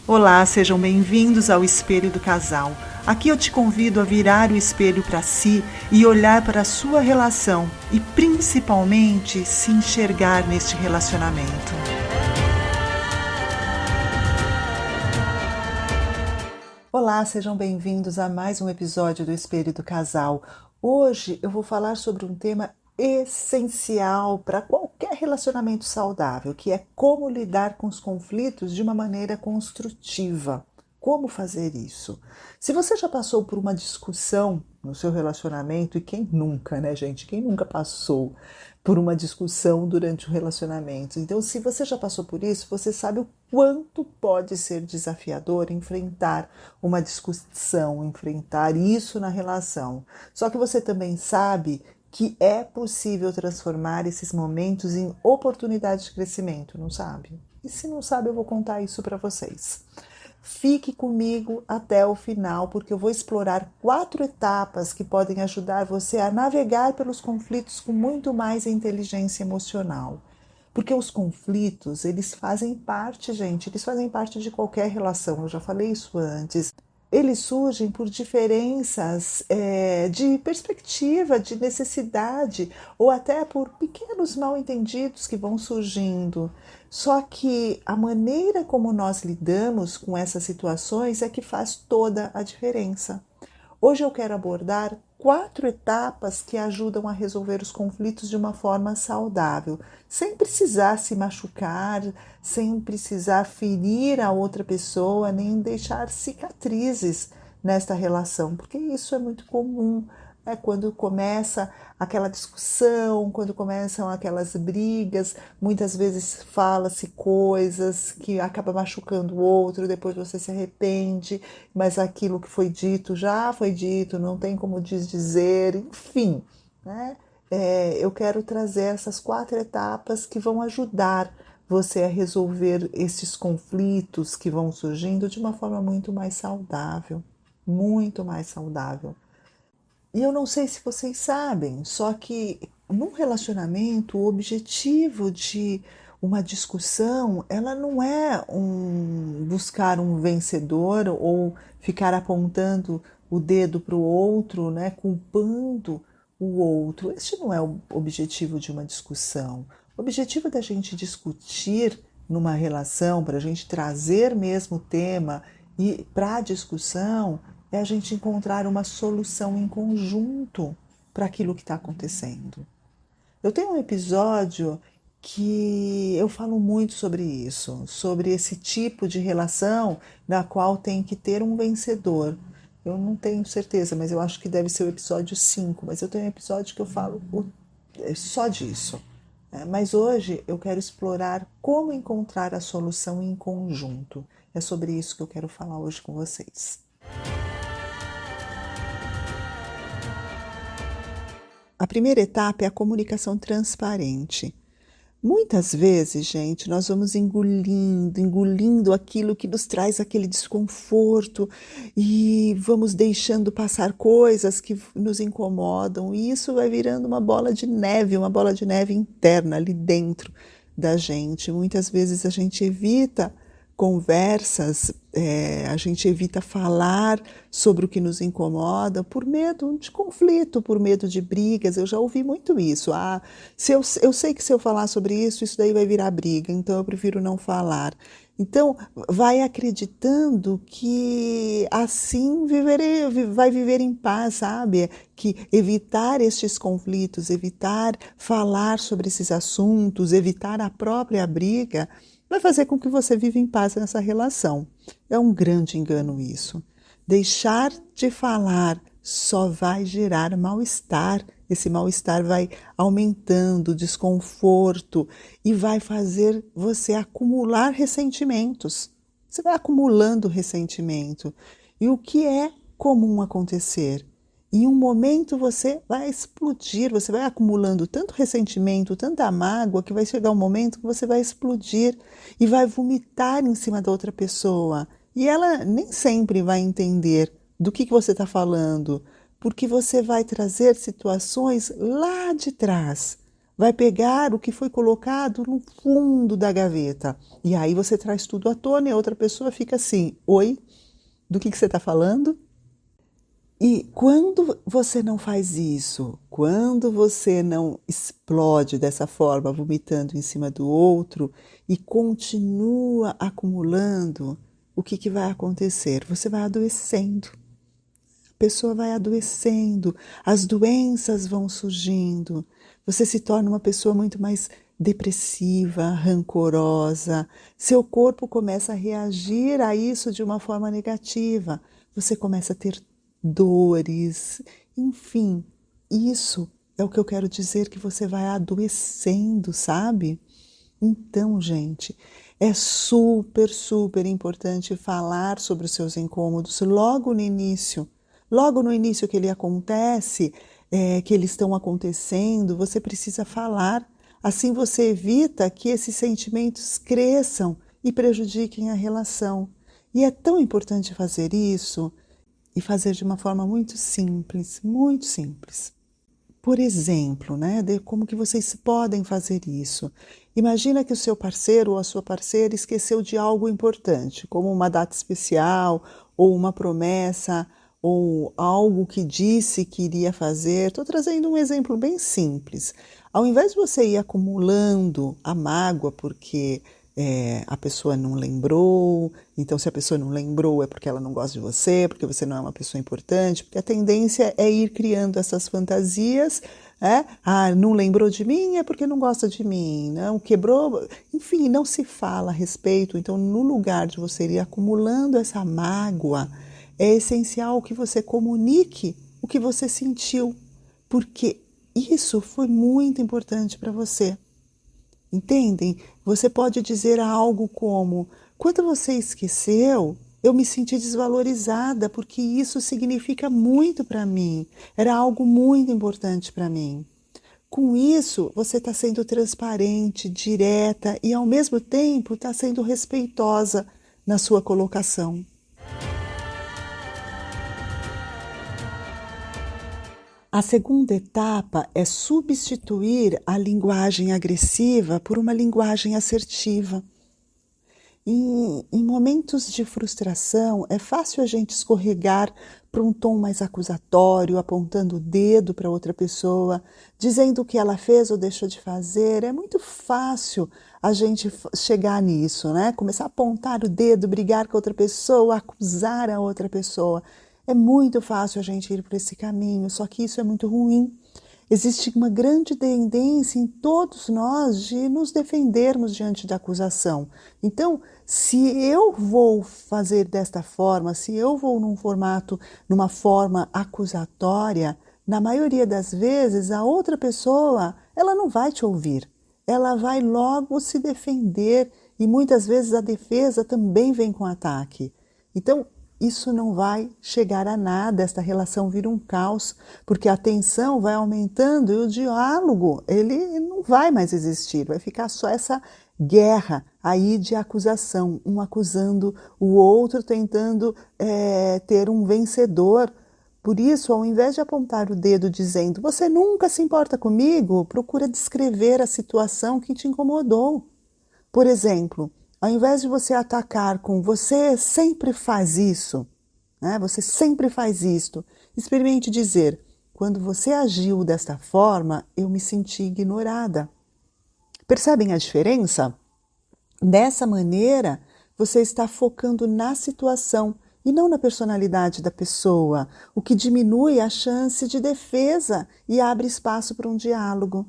Olá, sejam bem-vindos ao Espelho do Casal. Aqui eu te convido a virar o espelho para si e olhar para a sua relação e principalmente se enxergar neste relacionamento. Olá, sejam bem-vindos a mais um episódio do Espelho do Casal. Hoje eu vou falar sobre um tema essencial para qualquer relacionamento saudável, que é como lidar com os conflitos de uma maneira construtiva. Como fazer isso? Se você já passou por uma discussão no seu relacionamento, e quem nunca, né, gente? Quem nunca passou por uma discussão durante o relacionamento? Então, se você já passou por isso, você sabe o quanto pode ser desafiador enfrentar uma discussão, enfrentar isso na relação. Só que você também sabe que é possível transformar esses momentos em oportunidade de crescimento, não sabe? E se não sabe, eu vou contar isso para vocês. Fique comigo até o final, porque eu vou explorar 4 etapas que podem ajudar você a navegar pelos conflitos com muito mais inteligência emocional. Porque os conflitos, eles fazem parte, gente, eles fazem parte de qualquer relação, eu já falei isso antes. Eles surgem por diferenças de perspectiva, de necessidade, ou até por pequenos mal-entendidos que vão surgindo. Só que a maneira como nós lidamos com essas situações é que faz toda a diferença. Hoje eu quero abordar 4 etapas que ajudam a resolver os conflitos de uma forma saudável, sem precisar se machucar, sem precisar ferir a outra pessoa, nem deixar cicatrizes nesta relação, porque isso é muito comum. Quando começa aquela discussão, quando começam aquelas brigas, muitas vezes fala-se coisas que acaba machucando o outro, depois você se arrepende, mas aquilo que foi dito já foi dito, não tem como desdizer, enfim, né? Eu quero trazer essas 4 etapas que vão ajudar você a resolver esses conflitos que vão surgindo de uma forma muito mais saudável, muito mais saudável. E eu não sei se vocês sabem, só que num relacionamento, o objetivo de uma discussão, ela não é buscar um vencedor ou ficar apontando o dedo para o outro, né, culpando o outro. Este não é o objetivo de uma discussão. O objetivo da gente discutir numa relação, para a gente trazer mesmo o tema e para a discussão, é a gente encontrar uma solução em conjunto para aquilo que está acontecendo. Eu tenho um episódio que eu falo muito sobre isso, sobre esse tipo de relação na qual tem que ter um vencedor. Eu não tenho certeza, mas eu acho que deve ser o episódio 5, mas eu tenho um episódio que eu falo só disso. Mas hoje eu quero explorar como encontrar a solução em conjunto. É sobre isso que eu quero falar hoje com vocês. A primeira etapa é a comunicação transparente. Muitas vezes, gente, nós vamos engolindo aquilo que nos traz aquele desconforto e vamos deixando passar coisas que nos incomodam, e isso vai virando uma bola de neve interna ali dentro da gente. Muitas vezes a gente evita conversas, a gente evita falar sobre o que nos incomoda por medo de conflito, por medo de brigas. Eu já ouvi muito isso. Eu sei que se eu falar sobre isso, isso daí vai virar briga, então eu prefiro não falar. Então, vai acreditando que assim vai viver em paz, sabe? Que evitar estes conflitos, evitar falar sobre esses assuntos, evitar a própria briga, vai fazer com que você viva em paz nessa relação. É um grande engano isso. Deixar de falar só vai gerar mal-estar. Esse mal-estar vai aumentando o desconforto e vai fazer você acumular ressentimentos. Você vai acumulando ressentimento. E o que é comum acontecer? Em um momento você vai explodir, você vai acumulando tanto ressentimento, tanta mágoa, que vai chegar um momento que você vai explodir e vai vomitar em cima da outra pessoa. E ela nem sempre vai entender do que você está falando, porque você vai trazer situações lá de trás, vai pegar o que foi colocado no fundo da gaveta. E aí você traz tudo à tona e a outra pessoa fica assim: oi, do que você está falando? E quando você não faz isso, quando você não explode dessa forma, vomitando em cima do outro e continua acumulando, o que vai acontecer? Você vai adoecendo. A pessoa vai adoecendo, as doenças vão surgindo, você se torna uma pessoa muito mais depressiva, rancorosa, seu corpo começa a reagir a isso de uma forma negativa, você começa a ter dores, enfim, isso é o que eu quero dizer que você vai adoecendo, sabe? Então, gente, é super, super importante falar sobre os seus incômodos logo no início. Logo no início que ele acontece, que eles estão acontecendo, você precisa falar. Assim você evita que esses sentimentos cresçam e prejudiquem a relação. E é tão importante fazer isso e fazer de uma forma muito simples, muito simples. Por exemplo, né, de como que vocês podem fazer isso? Imagina que o seu parceiro ou a sua parceira esqueceu de algo importante, como uma data especial, ou uma promessa, ou algo que disse que iria fazer. Estou trazendo um exemplo bem simples. Ao invés de você ir acumulando a mágoa porque a pessoa não lembrou, então se a pessoa não lembrou é porque ela não gosta de você, porque você não é uma pessoa importante, porque a tendência é ir criando essas fantasias, não lembrou de mim é porque não gosta de mim, não quebrou, enfim, não se fala a respeito. Então, no lugar de você ir acumulando essa mágoa, é essencial que você comunique o que você sentiu, porque isso foi muito importante para você. Entendem? Você pode dizer algo como: quando você esqueceu, eu me senti desvalorizada porque isso significa muito para mim, era algo muito importante para mim. Com isso, você está sendo transparente, direta e, ao mesmo tempo, está sendo respeitosa na sua colocação. A segunda etapa é substituir a linguagem agressiva por uma linguagem assertiva. Em momentos de frustração, é fácil a gente escorregar para um tom mais acusatório, apontando o dedo para outra pessoa, dizendo o que ela fez ou deixou de fazer. É muito fácil a gente chegar nisso, né? Começar a apontar o dedo, brigar com a outra pessoa, acusar a outra pessoa. É muito fácil a gente ir por esse caminho, só que isso é muito ruim. Existe uma grande tendência em todos nós de nos defendermos diante da acusação. Então, se eu vou fazer desta forma, se eu vou numa forma acusatória, na maioria das vezes a outra pessoa, ela não vai te ouvir. Ela vai logo se defender e muitas vezes a defesa também vem com ataque. Então, isso não vai chegar a nada, esta relação vira um caos, porque a tensão vai aumentando e o diálogo, ele não vai mais existir, vai ficar só essa guerra aí de acusação, um acusando o outro, tentando ter um vencedor. Por isso, ao invés de apontar o dedo dizendo, você nunca se importa comigo, procura descrever a situação que te incomodou. Por exemplo, ao invés de você atacar com você sempre faz isso, né? Você sempre faz isto, experimente dizer, quando você agiu desta forma, eu me senti ignorada. Percebem a diferença? Dessa maneira, você está focando na situação e não na personalidade da pessoa, o que diminui a chance de defesa e abre espaço para um diálogo.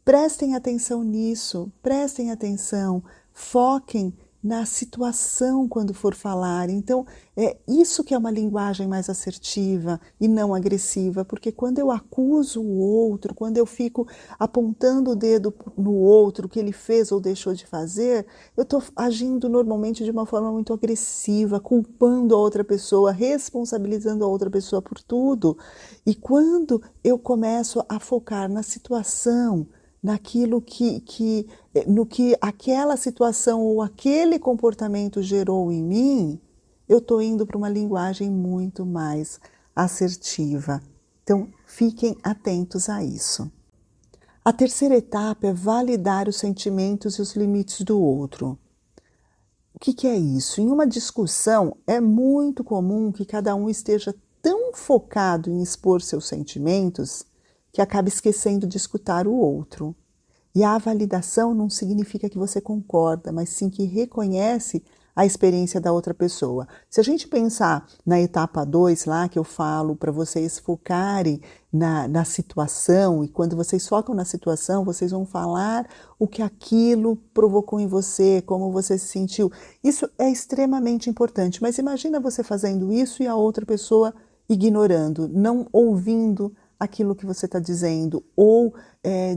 Prestem atenção nisso, prestem atenção, foquem na situação quando for falar. Então, é isso que é uma linguagem mais assertiva e não agressiva, porque quando eu acuso o outro, quando eu fico apontando o dedo no outro, o que ele fez ou deixou de fazer, eu estou agindo normalmente de uma forma muito agressiva, culpando a outra pessoa, responsabilizando a outra pessoa por tudo. E quando eu começo a focar na situação, naquilo no que aquela situação ou aquele comportamento gerou em mim, eu estou indo para uma linguagem muito mais assertiva. Então, fiquem atentos a isso. A terceira etapa é validar os sentimentos e os limites do outro. O que é isso? Em uma discussão, é muito comum que cada um esteja tão focado em expor seus sentimentos que acaba esquecendo de escutar o outro. E a validação não significa que você concorda, mas sim que reconhece a experiência da outra pessoa. Se a gente pensar na etapa 2 lá, que eu falo para vocês focarem na situação, e quando vocês focam na situação, vocês vão falar o que aquilo provocou em você, como você se sentiu. Isso é extremamente importante, mas imagina você fazendo isso e a outra pessoa ignorando, não ouvindo aquilo que você está dizendo, ou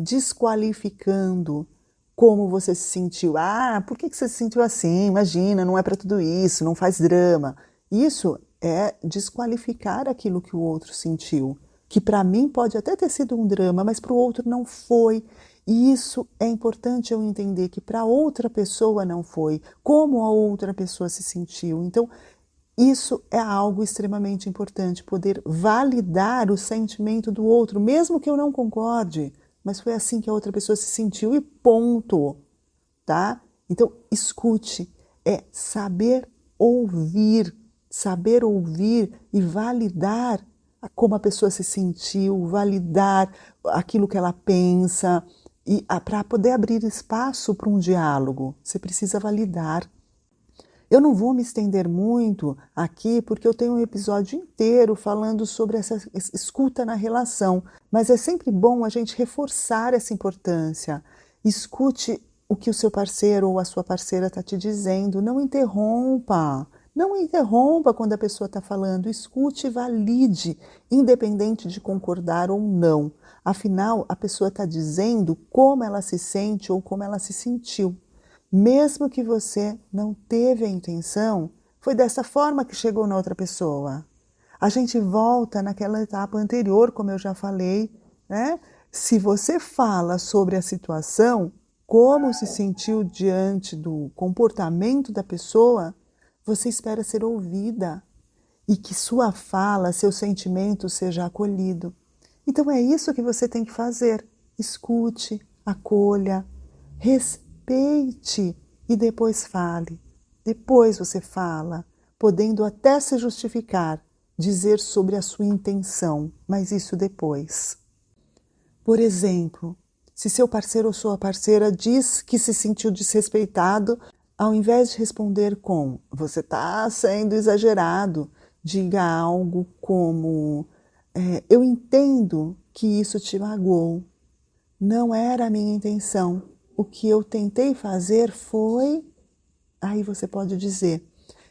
desqualificando como você se sentiu. Ah, por que você se sentiu assim? Imagina, não é para tudo isso, não faz drama. Isso é desqualificar aquilo que o outro sentiu, que para mim pode até ter sido um drama, mas para o outro não foi. E isso é importante eu entender que para outra pessoa não foi, como a outra pessoa se sentiu. Então, isso é algo extremamente importante, poder validar o sentimento do outro, mesmo que eu não concorde, mas foi assim que a outra pessoa se sentiu e ponto, tá? Então, escute, é saber ouvir e validar como a pessoa se sentiu, validar aquilo que ela pensa, e para poder abrir espaço para um diálogo, você precisa validar. Eu não vou me estender muito aqui, porque eu tenho um episódio inteiro falando sobre essa escuta na relação, mas é sempre bom a gente reforçar essa importância. Escute o que o seu parceiro ou a sua parceira está te dizendo, não interrompa. Não interrompa quando a pessoa está falando, escute e valide, independente de concordar ou não. Afinal, a pessoa está dizendo como ela se sente ou como ela se sentiu. Mesmo que você não teve a intenção, foi dessa forma que chegou na outra pessoa. A gente volta naquela etapa anterior, como eu já falei, né? Se você fala sobre a situação, como se sentiu diante do comportamento da pessoa, você espera ser ouvida e que sua fala, seu sentimento seja acolhido. Então é isso que você tem que fazer. Escute, acolha, respeite e depois fale. Depois você fala, podendo até se justificar, dizer sobre a sua intenção, mas isso depois. Por exemplo, se seu parceiro ou sua parceira diz que se sentiu desrespeitado, ao invés de responder com "você está sendo exagerado", diga algo como "eu entendo que isso te magoou. Não era a minha intenção. O que eu tentei fazer foi..." Aí você pode dizer.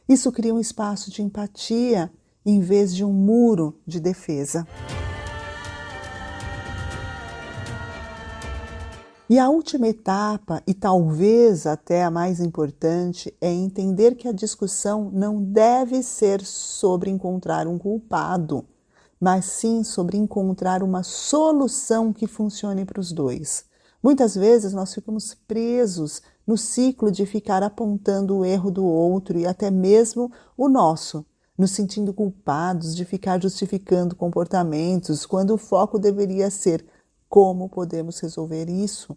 Isso cria um espaço de empatia em vez de um muro de defesa. E a última etapa, e talvez até a mais importante, é entender que a discussão não deve ser sobre encontrar um culpado, mas sim sobre encontrar uma solução que funcione para os dois. Muitas vezes nós ficamos presos no ciclo de ficar apontando o erro do outro e até mesmo o nosso, nos sentindo culpados de ficar justificando comportamentos, quando o foco deveria ser como podemos resolver isso.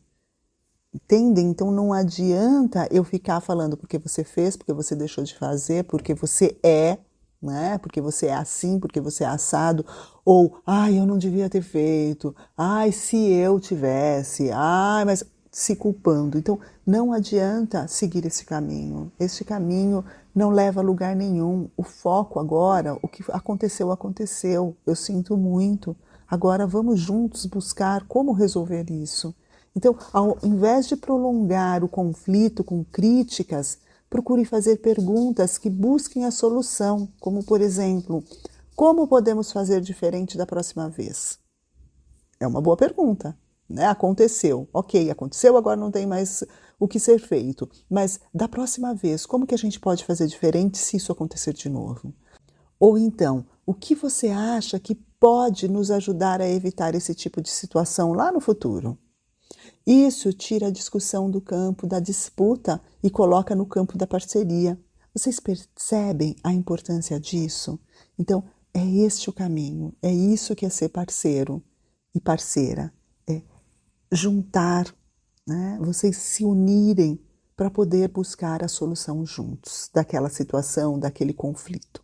Entendem? Então não adianta eu ficar falando porque você fez, porque você deixou de fazer, porque você é, né? Porque você é assim, porque você é assado, ou ai, eu não devia ter feito, ai, se eu tivesse, ai, mas se culpando. Então não adianta seguir esse caminho. Este caminho não leva a lugar nenhum. O foco agora, o que aconteceu, aconteceu. Eu sinto muito. Agora vamos juntos buscar como resolver isso. Então, ao invés de prolongar o conflito com críticas, procure fazer perguntas que busquem a solução, como, por exemplo, como podemos fazer diferente da próxima vez? É uma boa pergunta, né? Aconteceu, ok, aconteceu, agora não tem mais o que ser feito. Mas da próxima vez, como que a gente pode fazer diferente se isso acontecer de novo? Ou então, o que você acha que pode nos ajudar a evitar esse tipo de situação lá no futuro? Isso tira a discussão do campo da disputa e coloca no campo da parceria. Vocês percebem a importância disso? Então, é este o caminho, é isso que é ser parceiro e parceira. É juntar, né? Vocês se unirem para poder buscar a solução juntos daquela situação, daquele conflito.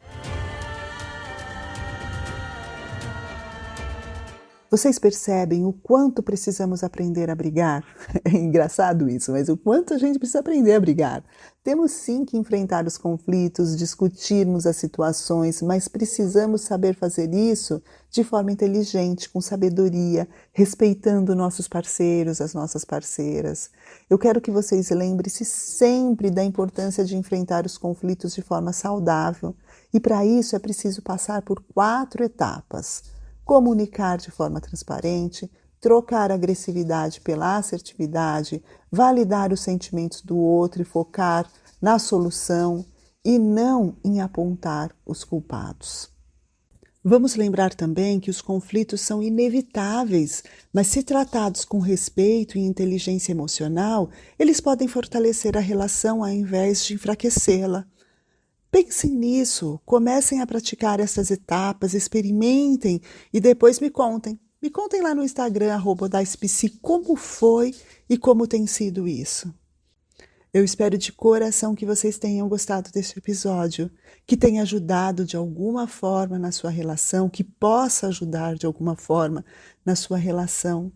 Vocês percebem o quanto precisamos aprender a brigar? É engraçado isso, mas o quanto a gente precisa aprender a brigar. Temos sim que enfrentar os conflitos, discutirmos as situações, mas precisamos saber fazer isso de forma inteligente, com sabedoria, respeitando nossos parceiros, as nossas parceiras. Eu quero que vocês lembrem-se sempre da importância de enfrentar os conflitos de forma saudável. E para isso é preciso passar por 4 etapas. Comunicar de forma transparente, trocar a agressividade pela assertividade, validar os sentimentos do outro e focar na solução e não em apontar os culpados. Vamos lembrar também que os conflitos são inevitáveis, mas se tratados com respeito e inteligência emocional, eles podem fortalecer a relação ao invés de enfraquecê-la. Pensem nisso, comecem a praticar essas etapas, experimentem e depois me contem. Me contem lá no Instagram, @odaispc, como foi e como tem sido isso. Eu espero de coração que vocês tenham gostado deste episódio, que tenha ajudado de alguma forma na sua relação, que possa ajudar de alguma forma na sua relação.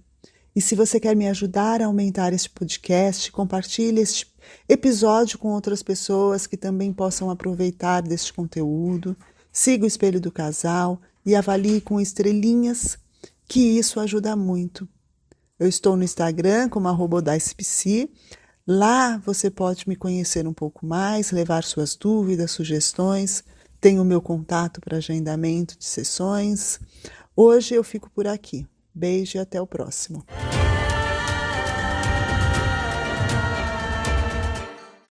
E se você quer me ajudar a aumentar este podcast, compartilhe este episódio com outras pessoas que também possam aproveitar deste conteúdo. Siga o Espelho do Casal e avalie com estrelinhas, que isso ajuda muito. Eu estou no Instagram como @odaispc. Lá você pode me conhecer um pouco mais, levar suas dúvidas, sugestões. Tenho o meu contato para agendamento de sessões. Hoje eu fico por aqui. Beijo e até o próximo.